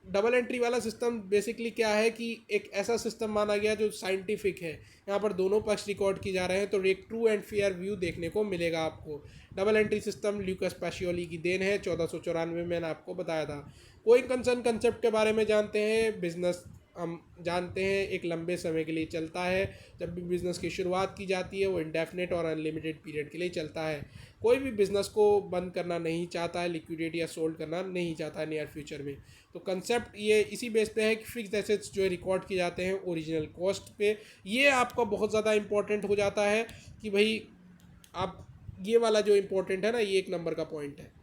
S1: डबल एंट्री वाला सिस्टम बेसिकली क्या है कि एक ऐसा सिस्टम माना गया जो साइंटिफिक है। यहाँ पर दोनों पक्ष रिकॉर्ड की जा रहे हैं, तो एक ट्रू एंड फेयर व्यू देखने को मिलेगा आपको। Double entry system Lucas Pacioli की देन है, 1494 में मैंने आपको बताया था। कोई कंसर्न कंसेप्ट के बारे में जानते हैं। बिजनेस हम जानते हैं एक लंबे समय के लिए चलता है। जब भी बिज़नेस की शुरुआत की जाती है वो इंडेफिनेट और अनलिमिटेड पीरियड के लिए चलता है। कोई भी बिज़नेस को बंद करना नहीं चाहता है, लिक्विडेट या सोल्ड करना नहीं चाहता है नियर फ्यूचर में। तो कंसेप्ट ये इसी बेस पे है कि फिक्स्ड एसेट्स जो है रिकॉर्ड किए जाते हैं ओरिजिनल कॉस्ट पे। ये आपका बहुत ज़्यादा इंपॉर्टेंट हो जाता है कि भाई आप, ये वाला जो इंपॉर्टेंट है ना, ये एक नंबर का पॉइंट है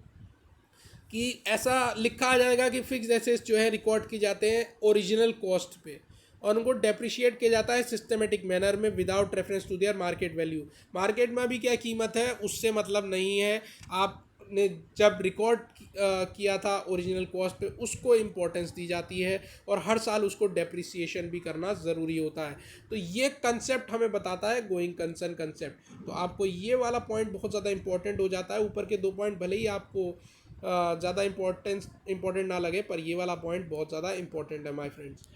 S1: कि ऐसा लिखा आ जाएगा कि फिक्स्ड एसेट्स जो है रिकॉर्ड किए जाते हैं ओरिजिनल कॉस्ट पे और उनको डेप्रिशिएट किया जाता है सिस्टमेटिक मैनर में without reference to their market value. Market में भी क्या कीमत है उससे मतलब नहीं है। आपने जब रिकॉर्ड किया था ओरिजिनल कॉस्ट पे, उसको इम्पोर्टेंस दी जाती है और हर साल उसको डेप्रिसिएशन भी करना ज़रूरी होता है। तो ये कंसेप्ट हमें बताता है गोइंग कंसर्न कंसेप्ट। तो आपको ये वाला पॉइंट बहुत ज़्यादा इंपॉर्टेंट हो जाता है। ऊपर के दो पॉइंट भले ही आपको ज़्यादा इंपॉर्टेंट ना लगे, पर ये वाला पॉइंट बहुत ज़्यादा इंपॉर्टेंट है माय फ्रेंड्स।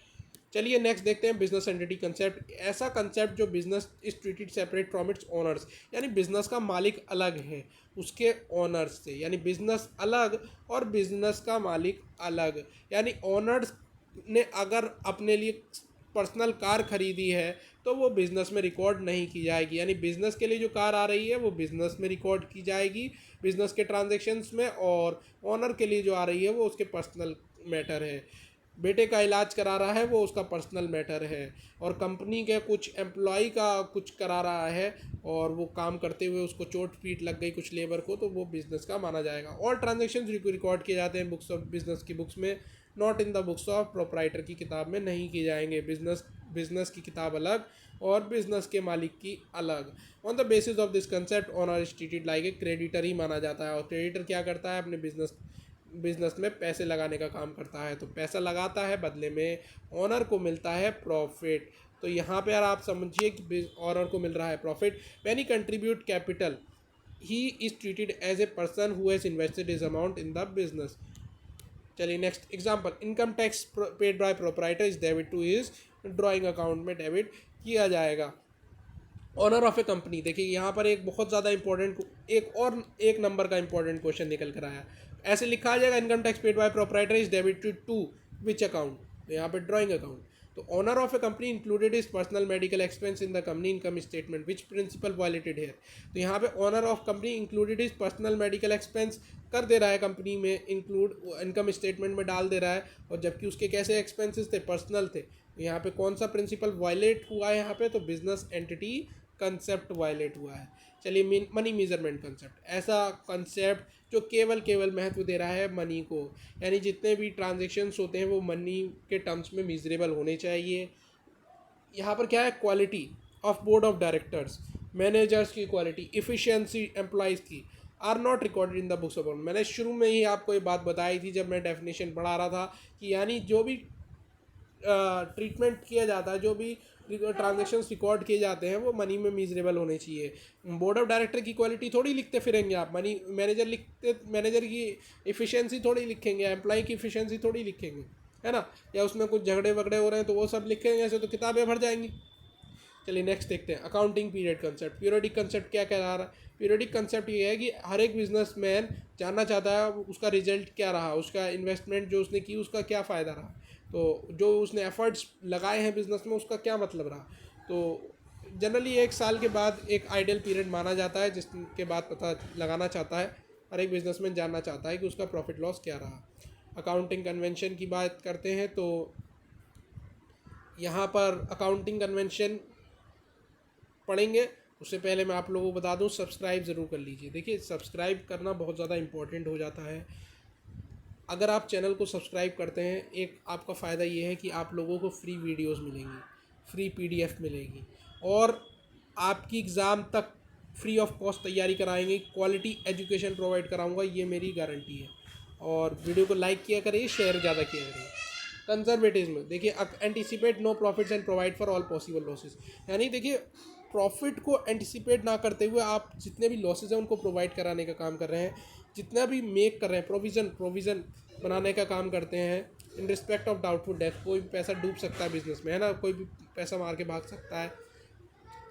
S1: चलिए नेक्स्ट देखते हैं बिजनेस एंटिटी कंसेप्ट। ऐसा कंसेप्ट जो business is treated separate from its owners, यानी बिजनेस का मालिक अलग है उसके ओनर्स से, यानी बिजनेस अलग और बिजनेस का मालिक अलग। यानी ओनर्स ने अगर अपने लिए पर्सनल कार खरीदी है तो वो बिज़नेस में रिकॉर्ड नहीं की जाएगी। यानी बिज़नेस के लिए जो कार आ रही है वो बिज़नेस में रिकॉर्ड की जाएगी बिज़नेस के ट्रांजैक्शंस में, और ऑनर के लिए जो आ रही है वो उसके पर्सनल मैटर है। बेटे का इलाज करा रहा है वो उसका पर्सनल मैटर है, और कंपनी के कुछ एम्प्लॉय का कुछ करा रहा है और वो काम करते हुए उसको चोट पीट लग गई कुछ लेबर को, तो वो बिज़नेस का माना जाएगा। और ट्रांजेक्शन रिकॉर्ड किए जाते हैं बुक्स ऑफ बिजनेस की बुक्स में, not in the books of proprietor की किताब में नहीं किए जाएंगे। बिजनेस की किताब अलग और बिजनेस के मालिक की अलग। On the basis of this concept owner is treated like a creditor ही माना जाता है। और क्रेडिटर क्या करता है, अपने बिजनेस में पैसे लगाने का काम करता है। तो पैसा लगाता है, बदले में ऑनर को मिलता है प्रॉफिट। तो यहाँ पे यार आप समझिए कि ऑनर को मिल रहा है profit. When he contribute capital he is treated as a person who has invested his amount in the business. चलिए next example, income tax paid by proprietor is debit to his drawing account में debit किया जाएगा। Honour of a company, देखिए यहाँ पर एक बहुत ज़्यादा इंपॉर्टेंट, एक नंबर का इंपॉर्टेंट क्वेश्चन निकल कर आया। ऐसे लिखा आ जाएगा, income tax paid by proprietor is debited to which account, तो यहाँ पे ड्राइंग अकाउंट। तो owner of a company included is personal medical expense in the company income statement which principle violated here. तो यहाँ पे owner of company included is personal medical expense कर दे रहा है कंपनी में, इंक्लूड इनकम स्टेटमेंट में डाल दे रहा है, और जबकि उसके कैसे एक्सपेंसेस थे, पर्सनल थे। तो यहाँ पे कौन सा प्रिंसिपल वायलेट हुआ है यहाँ पे, तो बिजनेस एंटिटी कंसेप्ट वायलेट हुआ है। चलिए मनी मेजरमेंट कंसेप्ट, ऐसा कंसेप्ट जो केवल महत्व दे रहा है मनी को, यानी जितने भी ट्रांजेक्शन्स होते हैं वो मनी के टर्म्स में मिजरेबल होने चाहिए। यहाँ पर क्या है, quality of board of directors, managers की क्वालिटी, इफ़िशियंसी एम्प्लॉयज़ की are not recorded in the books of account. मैंने शुरू में ही आपको ये बात बताई थी जब मैं डेफिनेशन पढ़ा रहा था कि यानी जो भी ट्रीटमेंट किया जाता है, जो भी ट्रांजेक्शन्स रिकॉर्ड किए जाते हैं वो मनी में मीजरेबल होने चाहिए। बोर्ड ऑफ डायरेक्टर की क्वालिटी थोड़ी लिखते फिरेंगे आप, मनी मैनेजर की इफ़िशियंसी थोड़ी लिखेंगे, एम्प्लॉय की इफ़िशियंसी थोड़ी लिखेंगे, है ना, या उसमें कुछ झगड़े वगड़े हो रहे हैं तो वो सब लिखेंगे, ऐसे तो किताबें भर जाएंगी। चलिए नेक्स्ट देखते हैं, accounting period concept. Periodic concept क्या कह रहा है, पीरियोडिक कंसेप्ट ये है कि हर एक बिजनेसमैन जानना चाहता है उसका रिजल्ट क्या रहा, उसका इन्वेस्टमेंट जो उसने की उसका क्या फ़ायदा रहा, तो जो उसने एफर्ट्स लगाए हैं बिजनेस में उसका क्या मतलब रहा। तो जनरली एक साल के बाद एक आइडियल पीरियड माना जाता है जिसके बाद पता लगाना चाहता है, हर एक बिजनेसमैन जानना चाहता है कि उसका प्रॉफिट लॉस क्या रहा। अकाउंटिंग कन्वेंशन की बात करते हैं तो यहाँ पर अकाउंटिंग कन्वेंशन पढ़ेंगे, उससे पहले मैं आप लोगों को बता दूं सब्सक्राइब ज़रूर कर लीजिए। देखिए सब्सक्राइब करना बहुत ज़्यादा इम्पोर्टेंट हो जाता है। अगर आप चैनल को सब्सक्राइब करते हैं, एक आपका फ़ायदा ये है कि आप लोगों को फ्री वीडियोस मिलेंगी, फ्री पीडीएफ मिलेगी, और आपकी एग्ज़ाम तक फ्री ऑफ कॉस्ट तैयारी कराएंगे, क्वालिटी एजुकेशन प्रोवाइड कराऊंगा, ये मेरी गारंटी है। और वीडियो को लाइक किया करिए, शेयर ज़्यादा किया करिए। कंजर्वेटिज्म देखिए, anticipate no profits and provide for all possible losses, यानी देखिए प्रॉफिट को एंटिसिपेट ना करते हुए आप जितने भी लॉसेज हैं उनको प्रोवाइड कराने का काम कर रहे हैं, जितना भी मेक कर रहे हैं, प्रोविज़न बनाने का काम करते हैं। In respect of doubtful death, कोई भी पैसा डूब सकता है बिजनेस में, है ना, कोई भी पैसा मार के भाग सकता है,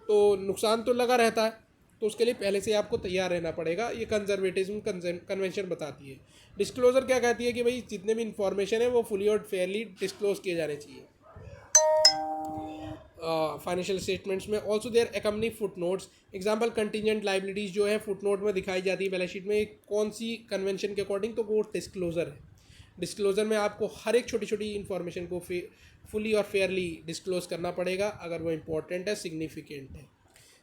S1: तो नुकसान तो लगा रहता है, तो उसके लिए पहले से आपको तैयार रहना पड़ेगा। ये कंजर्वेटिज्म कन्वेंशन बताती है। डिस्क्लोजर क्या कहती है कि भाई जितने भी इंफॉर्मेशन है वो फुली और फेयरली डिस्क्लोज किए जाने चाहिए फाइनेंशियल स्टेटमेंट्स में। Also there accompany foot notes, example contingent liabilities जो है फुट नोट में दिखाई जाती है बैलेंस शीट में, कौन सी कन्वेंशन के अकॉर्डिंग, तो वो डिस्क्लोजर है। डिस्क्लोजर में आपको हर एक छोटी छोटी इन्फॉर्मेशन को फुली और फेयरली डिस्क्लोज करना पड़ेगा अगर वो इम्पोर्टेंट है, सिग्निफिकेंट है,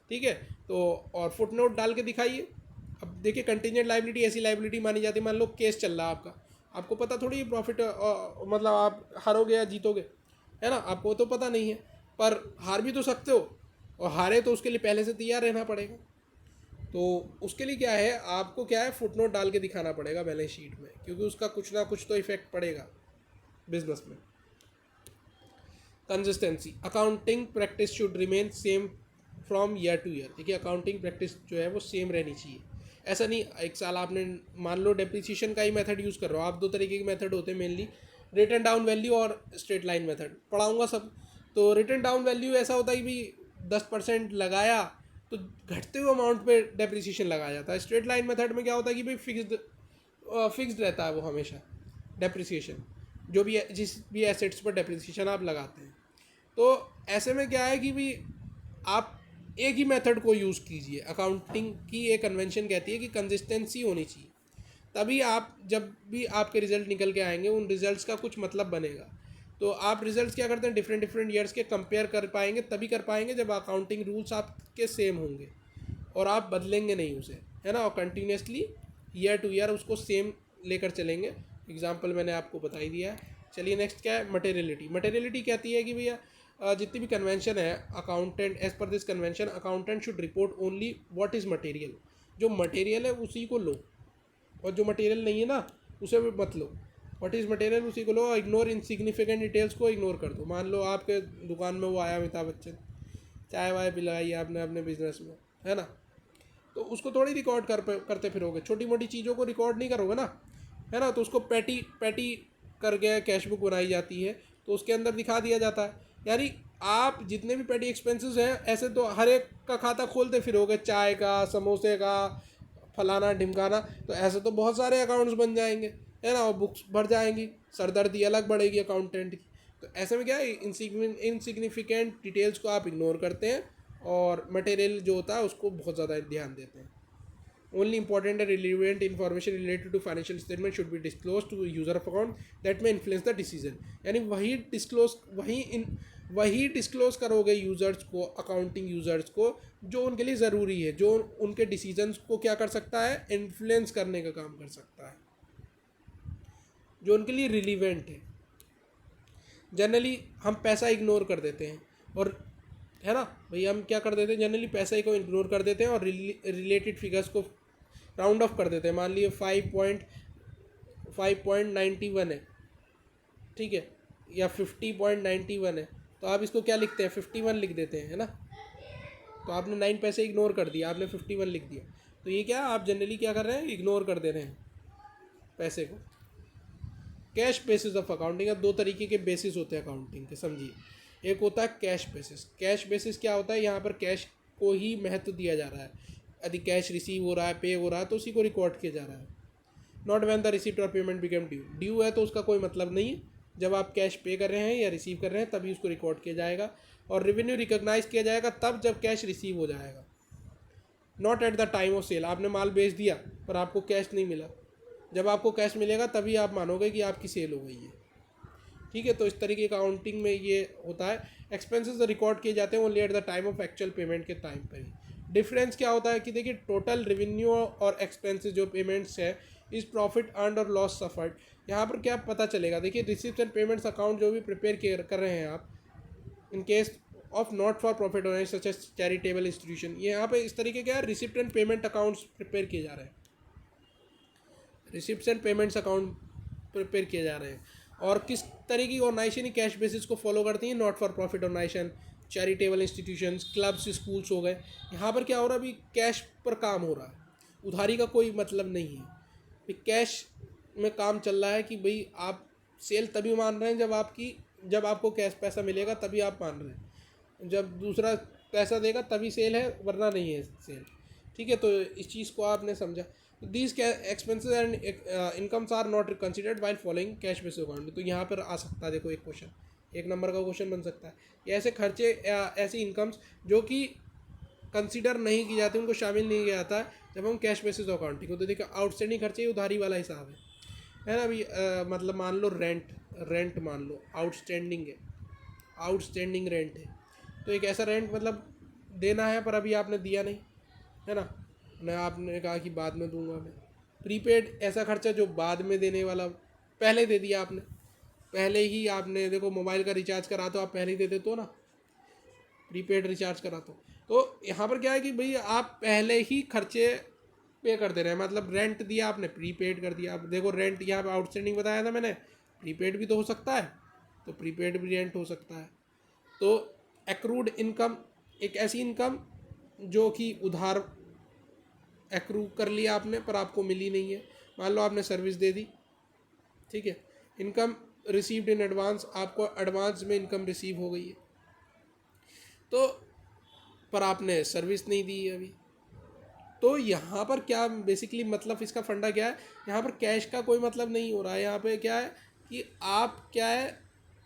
S1: ठीक है। तो और फुट नोट डाल के दिखाइए। अब देखिए कंटिजेंट लाइबिलिटी ऐसी लाइबिलिटी मानी जाती है, मान लो केस चल रहा है आपका, आपको पता थोड़ी प्रॉफिट मतलब आप हारोगे या जीतोगे, है ना, आपको तो पता नहीं है, पर हार भी तो सकते हो, और हारे तो उसके लिए पहले से तैयार रहना पड़ेगा। तो उसके लिए क्या है, आपको क्या है, फुट नोट डाल के दिखाना पड़ेगा बैलेंस शीट में, क्योंकि उसका कुछ ना कुछ तो इफेक्ट पड़ेगा बिजनेस में। Consistency, accounting practice should remain same from year two year. देखिए अकाउंटिंग प्रैक्टिस जो है वो सेम रहनी चाहिए। ऐसा नहीं एक साल आपने मान लो डेप्रिसिएशन का ही मेथड यूज़ कर रहे हो आप, दो तरीके के मेथड होते हैं मेनली, रिटर्न डाउन वैल्यू और स्ट्रेट लाइन मेथड, पढ़ाऊंगा सब। तो रिटर्न डाउन वैल्यू ऐसा होता है कि भाई 10% लगाया तो घटते हुए अमाउंट पे डेप्रिसिएशन लगाया जाता है। स्ट्रेट लाइन मेथड में क्या होता है कि भाई फिक्स्ड रहता है वो हमेशा डेप्रिसिएशन, जो भी जिस भी एसेट्स पर डेप्रिसिएशन आप लगाते हैं। तो ऐसे में क्या है कि भाई आप एक ही मेथड को यूज़ कीजिए। अकाउंटिंग की एक कन्वेंशन कहती है कि कंसिस्टेंसी होनी चाहिए, तभी आप जब भी आपके रिजल्ट निकल के आएंगे उन रिजल्ट्स का कुछ मतलब बनेगा। तो आप रिजल्ट्स क्या करते हैं, डिफरेंट डिफरेंट ईयर्स के कंपेयर कर पाएंगे, तभी कर पाएंगे जब अकाउंटिंग रूल्स आपके सेम होंगे और आप बदलेंगे नहीं उसे, है ना, और कंटिन्यूसली ईयर टू ईयर उसको सेम लेकर चलेंगे। एग्जाम्पल मैंने आपको बता ही दिया है। चलिए नेक्स्ट क्या है, मटेरियलिटी। मटेरियलिटी कहती है कि भैया जितनी भी कन्वेंशन है, accountant as per this convention accountant should report only what is material. जो मटेरियल है उसी को लो, और जो मटेरियल नहीं है ना उसे भी मत लो। व्हाट इज़ मटेरियल उसी को लो, इग्नोर इनसिग्निफिकेंट डिटेल्स को इग्नोर कर दो। मान लो आपके दुकान में वो आया अमिताभ बच्चन, चाय वाय पिलाई आपने अपने बिजनेस में, है ना, तो उसको थोड़ी रिकॉर्ड करते फिरोगे, छोटी मोटी चीज़ों को रिकॉर्ड नहीं करोगे ना, है ना। तो उसको पैटी पैटी करके कैश बुक बनाई जाती है, तो उसके अंदर दिखा दिया जाता है। यानी आप जितने भी पेटी एक्सपेंसेस हैं ऐसे तो हर एक का खाता खोलते फिरोगे, चाय का, समोसे का, फलाना ढिमकाना, तो ऐसे तो बहुत सारे अकाउंट्स बन जाएंगे, है ना, और बुक्स भर जाएंगी, सरदर्दी अलग बढ़ेगी अकाउंटेंट की। तो ऐसे में क्या है, इनसिग्निफिकेंट डिटेल्स को आप इग्नोर करते हैं और मटेरियल जो होता है उसको बहुत ज़्यादा ध्यान देते हैं। Only important and relevant information related to financial statement should be disclosed to user of account that may influence the decision। यानी वही डिस्क्लोज करोगे यूज़र्स को, अकाउंटिंग यूज़र्स को, जो उनके लिए ज़रूरी है, जो उनके डिसीजंस को क्या कर सकता है, इन्फ्लुएंस करने का काम कर सकता है, जो उनके लिए रिलीवेंट है। जनरली हम पैसा इग्नोर कर देते हैं, और है ना भाई, हम क्या कर देते हैं, जनरली पैसे को इग्नोर कर देते हैं और रिलेटेड फिगर्स को राउंड ऑफ कर देते हैं। मान लीजिए 5.91 है, ठीक है, या 50.91 है, तो आप इसको क्या लिखते हैं, 51 लिख देते हैं, है ना। तो आपने 9 पैसे इग्नोर कर दिया, आपने 51 लिख दिया। तो ये क्या आप जनरली क्या कर रहे हैं, इग्नोर कर दे रहे हैं पैसे को। कैश बेसिस ऑफ अकाउंटिंग, अब दो तरीके के बेसिस होते हैं अकाउंटिंग के, समझिए। एक होता है कैश बेसिस। कैश बेसिस क्या होता है, यहाँ पर कैश को ही महत्व दिया जा रहा है। यदि कैश रिसीव हो रहा है, पे हो रहा है, तो उसी को रिकॉर्ड किया जा रहा है। नॉट व्हेन द रिसीप्ट और पेमेंट बिकम ड्यू। ड्यू है तो उसका कोई मतलब नहीं है, जब आप कैश पे कर रहे हैं या रिसीव कर रहे हैं तभी उसको रिकॉर्ड किया जाएगा। और रेवेन्यू रिकॉग्नाइज किया जाएगा तब जब कैश रिसीव हो जाएगा। Not at the time of sale. आपने माल बेच दिया पर आपको कैश नहीं मिला, जब आपको कैश मिलेगा तभी आप मानोगे कि आपकी सेल हो गई है, ठीक है। तो इस तरीके का अकाउंटिंग में ये होता है। एक्सपेंसेस रिकॉर्ड किए जाते हैं only eight the time of actual payment के टाइम पर ही। डिफरेंस क्या होता है कि देखिए टोटल रेवेन्यू और एक्सपेंसेस जो पेमेंट्स है इज प्रॉफिट अर्नड और लॉस सफर्ड। यहाँ पर क्या पता चलेगा, देखिए रिसिप्ट एंड पेमेंट्स अकाउंट जो भी प्रिपेयर कर रहे हैं आप in case of not for profit organisation such as charitable institution, ये यहाँ पे इस तरीके क्या है, receipt and payment accounts prepare किए जा रहे हैं, receipt and payments account prepare किए जा रहे हैं। और किस तरीके की ऑर्गेनाइजेशन ही कैश बेसिस को फॉलो करती हैं, not for profit organisation, charitable institutions, clubs, schools हो गए। यहाँ पर क्या हो रहा है, अभी कैश पर काम हो रहा है, उधारी का कोई मतलब नहीं है, अभी कैश में काम चल रहा है कि भाई आप सेल तभी मान रहे हैं जब आपको कैश पैसा मिलेगा तभी आप मान रहे हैं, जब दूसरा पैसा देगा तभी सेल है, वरना नहीं है सेल। ठीक है, तो इस चीज़ को आपने समझा। These expenses and incomes are not considered while following cash basis account. तो यहाँ पर आ सकता है, देखो एक क्वेश्चन, एक नंबर का क्वेश्चन बन सकता है, ये ऐसे खर्चे ऐसी इनकम्स जो कि कंसिडर नहीं की जाती, उनको शामिल नहीं किया जाता है जब हम कैश बेसिस अकाउंटिंग को। तो देखो आउटस्टैंडिंग खर्चे उधारी वाला हिसाब है ना। अभी मतलब मान लो रेंट मान लो आउटस्टैंडिंग है, आउटस्टैंडिंग रेंट है, तो एक ऐसा रेंट मतलब देना है पर अभी आपने दिया नहीं है ना, मैं आपने कहा कि बाद में दूंगा मैं। प्रीपेड ऐसा खर्चा जो बाद में देने वाला, पहले दे दिया आपने, पहले ही आपने देखो मोबाइल का रिचार्ज करा तो आप पहले ही दे देते हो ना, प्रीपेड रिचार्ज करा तो यहाँ पर क्या है कि भाई आप पहले ही खर्चे पे कर दे रहे हैं, मतलब रेंट दिया आपने प्रीपेड कर दिया। आप देखो रेंट यहाँ पे आउटस्टैंडिंग बताया था मैंने, प्रीपेड भी तो हो सकता है, तो प्रीपेड भी रेंट हो सकता है। तो एक्रूड इनकम एक ऐसी इनकम जो कि उधार एक्रू कर लिया आपने पर आपको मिली नहीं है, मान लो आपने सर्विस दे दी, ठीक है, इनकम रिसीव्ड इन एडवांस, आपको एडवांस में इनकम रिसीव हो गई है, तो पर आपने सर्विस नहीं दी है अभी। तो यहाँ पर क्या बेसिकली मतलब इसका फंडा क्या है, यहाँ पर कैश का कोई मतलब नहीं हो रहा है, यहाँ पे क्या है कि आप क्या है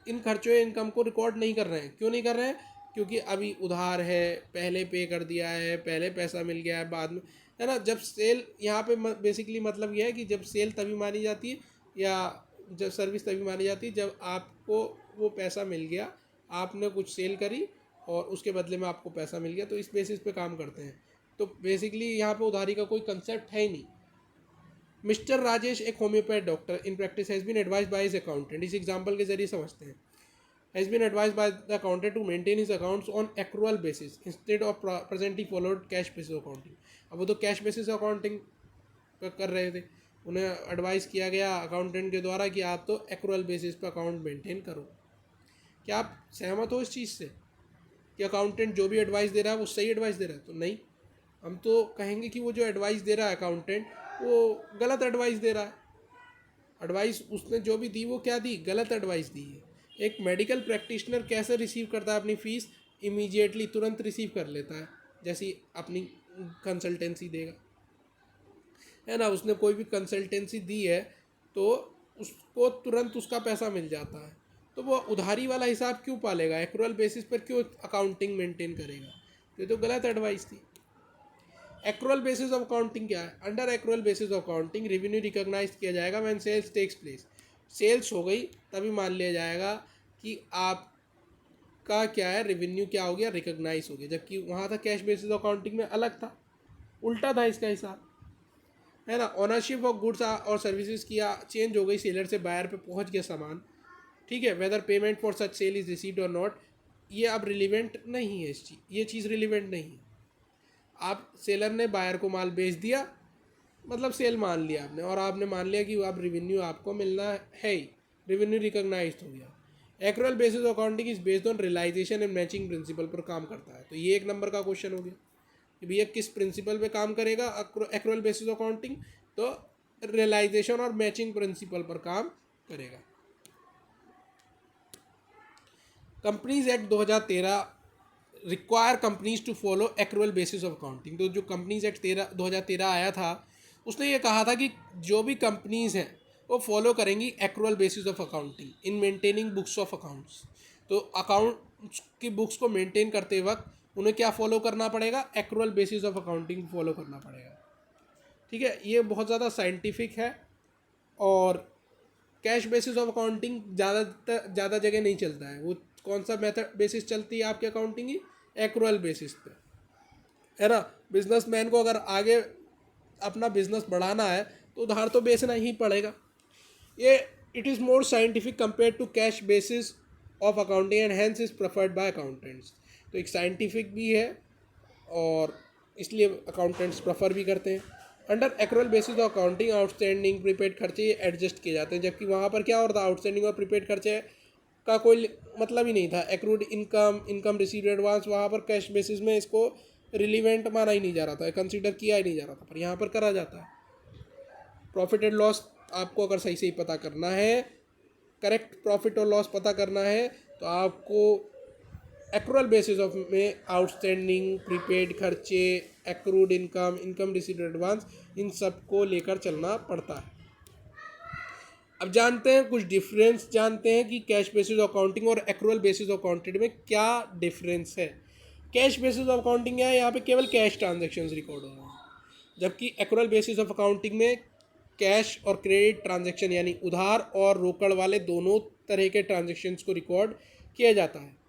S1: इन खर्चों या इनकम को रिकॉर्ड नहीं कर रहे हैं। क्यों नहीं कर रहे हैं, क्योंकि अभी उधार है, पहले पे कर दिया है, पहले पैसा मिल गया है, बाद में है ना। जब सेल यहाँ पे बेसिकली मतलब यह है कि जब सेल तभी मानी जाती है या जब सर्विस तभी मानी जाती है जब आपको वो पैसा मिल गया, आपने कुछ सेल करी और उसके बदले में आपको पैसा मिल गया, तो इस बेसिस पे काम करते हैं। तो बेसिकली यहाँ पे उधारी का कोई कंसेप्ट है ही नहीं। मिस्टर राजेश एक homeopath doctor in practice has been advise by his accountant, इस एग्जांपल के जरिए समझते हैं। Has been advise by the accountant to maintain his accounts on accrual basis instead of presently followed cash basis accounting. अब वो तो cash basis accounting कर रहे थे, उन्हें एडवाइस किया गया अकाउंटेंट के द्वारा कि आप तो एक्रूअल बेसिस पर अकाउंट मेंटेन करो। क्या आप सहमत हो इस चीज़ से कि अकाउंटेंट जो भी एडवाइस दे रहा है वो सही एडवाइस दे रहा है? तो नहीं, हम तो कहेंगे कि वो जो एडवाइस दे रहा है अकाउंटेंट वो गलत एडवाइस दे रहा है। एडवाइस उसने जो भी दी वो क्या दी, गलत एडवाइस दी है। एक मेडिकल प्रैक्टिशनर कैसे रिसीव करता है अपनी फ़ीस, इमीडिएटली तुरंत रिसीव कर लेता है, जैसी अपनी कंसल्टेंसी देगा, है ना। उसने कोई भी कंसल्टेंसी दी है तो उसको तुरंत उसका पैसा मिल जाता है, तो वो उधारी वाला हिसाब क्यों पालेगा, एक्रूअल बेसिस पर क्यों अकाउंटिंग मेंटेन करेगा? ये तो गलत एडवाइस थी। एक्रूअल बेसिस ऑफ अकाउंटिंग क्या है, under accrual basis of accounting revenue recognise किया जाएगा when sales takes place, sales हो गई तभी मान लिया जाएगा कि आपका क्या है, रेवेन्यू क्या हो गया, रिकॉग्नाइज हो गया। जबकि वहाँ था कैश बेसिस अकाउंटिंग में अलग था, उल्टा था इसका हिसाब, है ना। ओनरशिप ऑफ गुड्स और सर्विसेज किया चेंज हो गई, सेलर से बायर पे पहुँच गया सामान, ठीक है, whether payment for such sale is received और नॉट, ये अब रिलीवेंट नहीं है, ये चीज़ रिलीवेंट नहीं है। आप सेलर ने बायर को माल बेच दिया, मतलब सेल मान लिया आपने, और आपने मान लिया कि अब रेवेन्यू आपको मिलना है ही, रेवेन्यू रिकॉग्नाइज हो गया। Accrual basis accounting is based on realisation and matching principle पर काम करता है। तो ये एक नंबर का क्वेश्चन हो गया कि भैया किस प्रिंसिपल पे काम करेगा एक्रूअल बेसिस अकाउंटिंग, तो रियलाइजेशन और मैचिंग प्रिंसिपल पर काम करेगा। Companies act 2013 require companies to follow accrual basis of accounting. तो जो कंपनीज एक्ट 2013 आया था उसने ये कहा था कि जो भी कंपनीज हैं वो फॉलो करेंगी accrual basis of accounting in maintaining books of accounts. तो अकाउंट्स की बुक्स को मेंटेन करते वक्त उन्हें क्या फॉलो करना पड़ेगा, accrual basis of accounting follow करना पड़ेगा, ठीक है। ये बहुत ज़्यादा साइंटिफिक है और कैश बेसिस ऑफ अकाउंटिंग ज़्यादा जगह नहीं चलता है। वो कौन सा मेथड बेसिस चलती है आपकी अकाउंटिंग की, एक्रूअल बेसिस पे, है ना। बिजनेसमैन को अगर आगे अपना बिजनेस बढ़ाना है तो उधार तो बेचना ही पड़ेगा। ये it is more scientific compare to cash basis of accounting and hence is preferred by accountants. तो एक साइंटिफिक भी है और इसलिए अकाउंटेंट्स प्रेफर भी करते हैं। Under accrual basis of accounting outstanding prepaid खर्चे ये एडजस्ट किए जाते हैं, जबकि वहाँ पर क्या होता था, आउटस्टैंडिंग और प्रीपेड खर्चे का कोई मतलब ही नहीं था। एक्रूड इनकम रिसीव्ड एडवांस, वहाँ पर कैश बेसिस में इसको रिलीवेंट माना ही नहीं जा रहा था, कंसिडर किया ही नहीं जा रहा था, पर यहाँ पर करा जाता है। प्रॉफिट एंड लॉस आपको अगर सही से पता करना है, करेक्ट प्रॉफिट और लॉस पता करना है, तो आपको एक्रूअल बेसिस ऑफ में आउटस्टैंडिंग, प्रीपेड खर्चे, एक्रूड इनकम रिसीव्ड एडवांस, इन सब को लेकर चलना पड़ता है। अब जानते हैं कुछ डिफरेंस, जानते हैं कि कैश बेसिस ऑफ अकाउंटिंग और एक्रूअल बेसिस ऑफ अकाउंटिंग में क्या डिफरेंस है। कैश बेसिस ऑफ अकाउंटिंग है, यहाँ पे केवल कैश ट्रांजेक्शन्स रिकॉर्ड हो रहे हैं, जबकि एक्रूअल बेसिस ऑफ अकाउंटिंग में कैश और क्रेडिट ट्रांजैक्शन यानी उधार और रोकड़ वाले दोनों तरह के ट्रांजैक्शंस को रिकॉर्ड किया जाता है।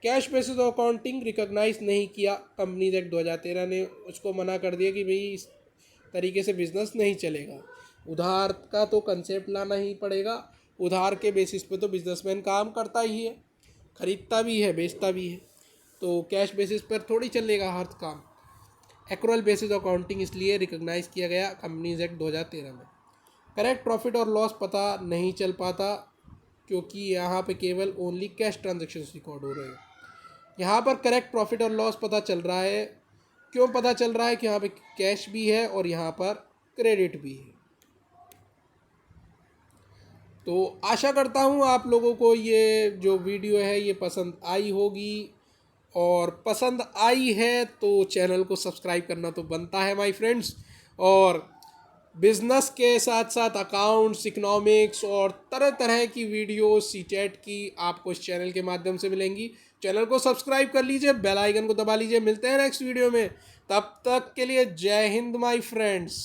S1: Cash basis of accounting recognise नहीं किया, कंपनीज एक्ट 2013 ने उसको मना कर दिया कि भाई इस तरीके से बिजनेस नहीं चलेगा। उधार का तो कंसेप्ट लाना ही पड़ेगा, उधार के बेसिस पे तो बिजनेसमैन काम करता ही है, खरीदता भी है, बेचता भी है, तो कैश बेसिस पर थोड़ी चलेगा हर काम। एक्रूअल बेसिस ऑफ अकाउंटिंग इसलिए रिकॉग्नाइज किया गया कंपनीज एक्ट 2013 में। करेक्ट प्रॉफिट और लॉस पता नहीं चल पाता क्योंकि यहाँ पे केवल ओनली कैश ट्रांजैक्शंस रिकॉर्ड हो रहे हैं। यहाँ पर करेक्ट प्रॉफिट और लॉस पता चल रहा है, क्यों पता चल रहा है कि यहाँ पे कैश भी है और यहाँ पर क्रेडिट भी है। तो आशा करता हूँ आप लोगों को ये जो वीडियो है ये पसंद आई होगी, और पसंद आई है तो चैनल को सब्सक्राइब करना तो बनता है माय फ्रेंड्स। और बिजनेस के साथ साथ अकाउंट्स, इकोनॉमिक्स और तरह तरह की वीडियो सीटेट की आपको इस चैनल के माध्यम से मिलेंगी। चैनल को सब्सक्राइब कर लीजिए, बेल आइकन को दबा लीजिए। मिलते हैं नेक्स्ट वीडियो में, तब तक के लिए जय हिंद माय फ्रेंड्स।